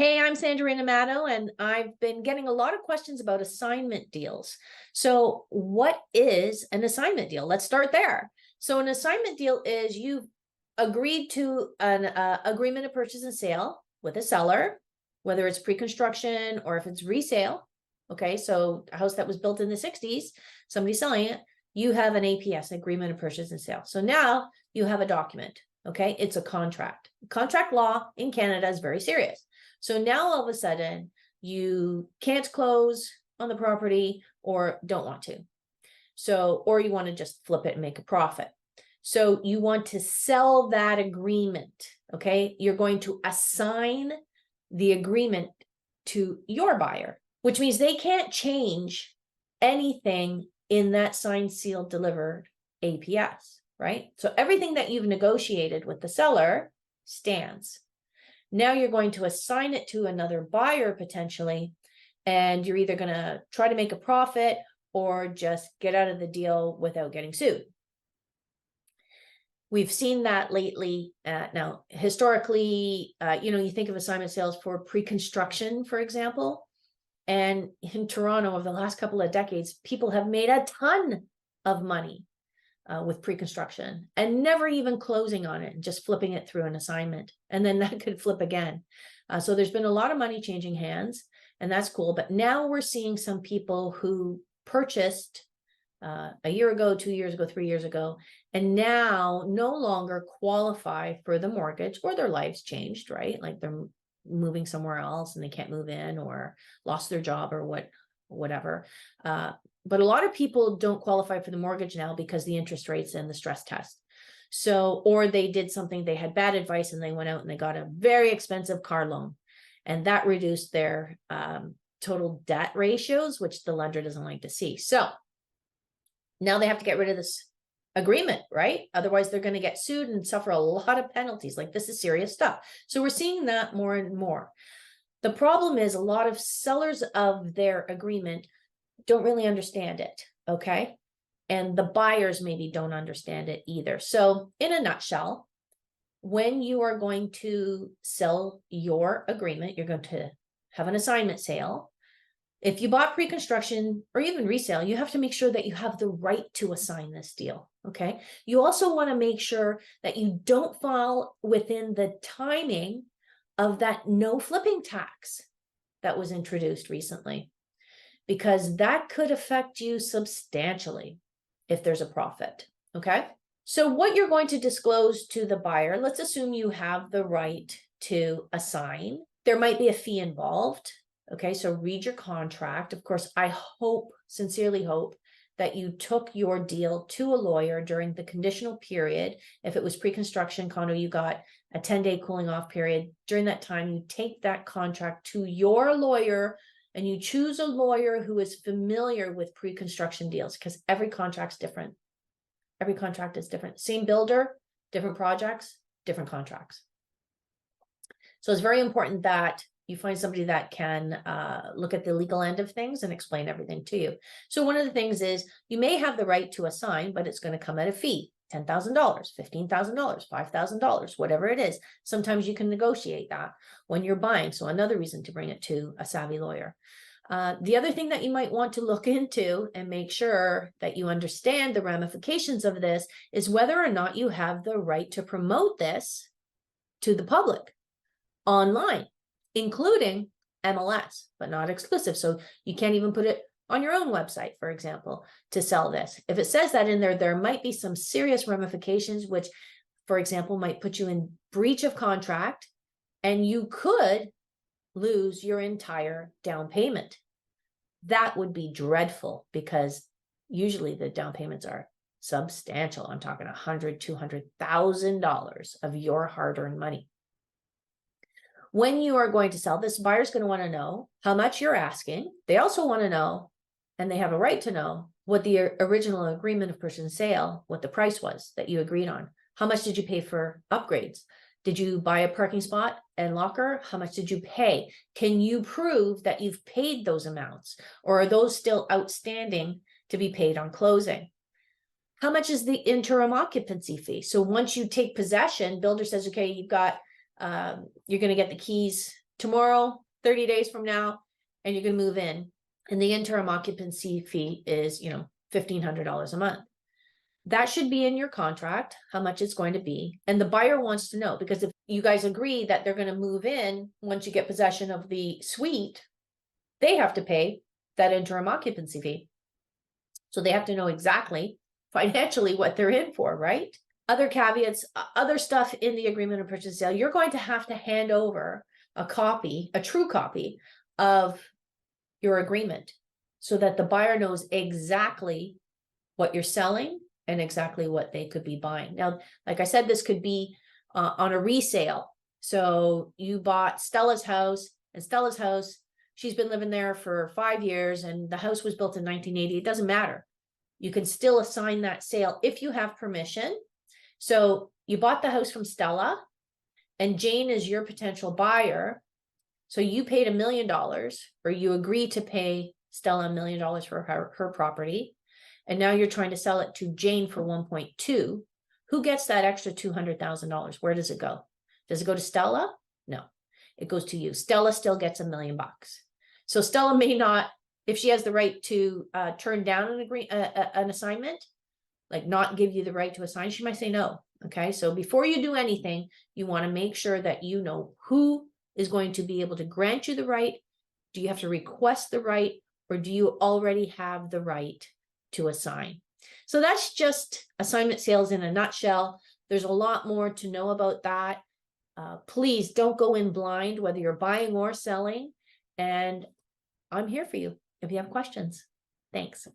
Hey, I'm Sandra and Rinomato, and I've been getting a lot of questions about assignment deals. So what is an assignment deal? Let's start there. So an assignment deal is you've agreed to an agreement of purchase and sale with a seller, whether it's pre-construction or if it's resale. Okay, so a house that was built in the 60s, somebody's selling it, you have an APS, agreement of purchase and sale. So now you have a document, okay? It's a contract. Contract law in Canada is very serious. So now all of a sudden you can't close on the property or don't want to. So, or you want to just flip it and make a profit. So you want to sell that agreement, okay? You're going to assign the agreement to your buyer, which means they can't change anything in that signed, sealed, delivered APS, right? So everything that you've negotiated with the seller stands. Now you're going to assign it to another buyer potentially, and you're either going to try to make a profit or just get out of the deal without getting sued. We've seen that lately. Now, historically, you think of assignment sales for pre-construction, for example, and in Toronto over the last couple of decades, people have made a ton of money with pre-construction and never even closing on it, just flipping it through an assignment. And then that could flip again. So there's been a lot of money changing hands, and that's cool. But now we're seeing some people who purchased a year ago, 2 years ago, 3 years ago, and now no longer qualify for the mortgage, or their lives changed, right? Like they're moving somewhere else and they can't move in, or lost their job, or whatever. But a lot of people don't qualify for the mortgage now because the interest rates and the stress test. So, or they did something, they had bad advice and they went out and they got a very expensive car loan, and that reduced their total debt ratios, which the lender doesn't like to see. So now they have to get rid of this agreement, right? Otherwise they're going to get sued and suffer a lot of penalties. Like, this is serious stuff. So we're seeing that more and more. The problem is a lot of sellers of their agreement don't really understand it, okay? And the buyers maybe don't understand it either. So in a nutshell, when you are going to sell your agreement, you're going to have an assignment sale. If you bought pre-construction or even resale, you have to make sure that you have the right to assign this deal, okay? You also want to make sure that you don't fall within the timing of that no flipping tax that was introduced recently, because that could affect you substantially if there's a profit, okay? So what you're going to disclose to the buyer, let's assume you have the right to assign. There might be a fee involved, okay? So read your contract. Of course, I sincerely hope that you took your deal to a lawyer during the conditional period. If it was pre-construction condo, you got a 10-day cooling off period. During that time, you take that contract to your lawyer, and you choose a lawyer who is familiar with pre-construction deals, because every contract's different. Every contract is different. Same builder, different projects, different contracts. So it's very important that you find somebody that can look at the legal end of things and explain everything to you. So one of the things is you may have the right to assign, but it's going to come at a fee. $10,000, $15,000, $5,000, whatever it is. Sometimes you can negotiate that when you're buying. So another reason to bring it to a savvy lawyer. The other thing that you might want to look into and make sure that you understand the ramifications of this is whether or not you have the right to promote this to the public online, including MLS, but not exclusive. So you can't even put it on your own website, for example, to sell this. If it says that in there, there might be some serious ramifications, which, for example, might put you in breach of contract, and you could lose your entire down payment. That would be dreadful, because usually the down payments are substantial. I'm talking $100,000, $200,000 of your hard-earned money. When you are going to sell, this buyer's going to want to know how much you're asking. They also want to know, and they have a right to know, what the original agreement of purchase and sale, what the price was that you agreed on. How much did you pay for upgrades? Did you buy a parking spot and locker? How much did you pay? Can you prove that you've paid those amounts, or are those still outstanding to be paid on closing? How much is the interim occupancy fee? So once you take possession, builder says, okay, you've got, you're going to get the keys tomorrow, 30 days from now, and you're going to move in. And the interim occupancy fee is, $1,500 a month. That should be in your contract, how much it's going to be. And the buyer wants to know, because if you guys agree that they're going to move in once you get possession of the suite, they have to pay that interim occupancy fee. So they have to know exactly financially what they're in for, right? Other caveats, other stuff in the agreement of purchase and sale, you're going to have to hand over a copy, a true copy of your agreement, so that the buyer knows exactly what you're selling and exactly what they could be buying. Now, like I said, this could be on a resale. So you bought Stella's house, and Stella's house, she's been living there for 5 years, and the house was built in 1980. It doesn't matter. You can still assign that sale if you have permission. So you bought the house from Stella, and Jane is your potential buyer. So you paid $1 million, or you agreed to pay Stella $1 million for her property. And now you're trying to sell it to Jane for 1.2. Who gets that extra $200,000? Where does it go? Does it go to Stella? No, it goes to you. Stella still gets $1 million. So Stella may not, if she has the right to turn down an assignment, like not give you the right to assign, she might say no. Okay, so before you do anything, you want to make sure that you know who is going to be able to grant you the right. Do you have to request the right, or do you already have the right to assign? So that's just assignment sales in a nutshell. There's a lot more to know about that. Please don't go in blind, whether you're buying or selling. And I'm here for you if you have questions. Thanks.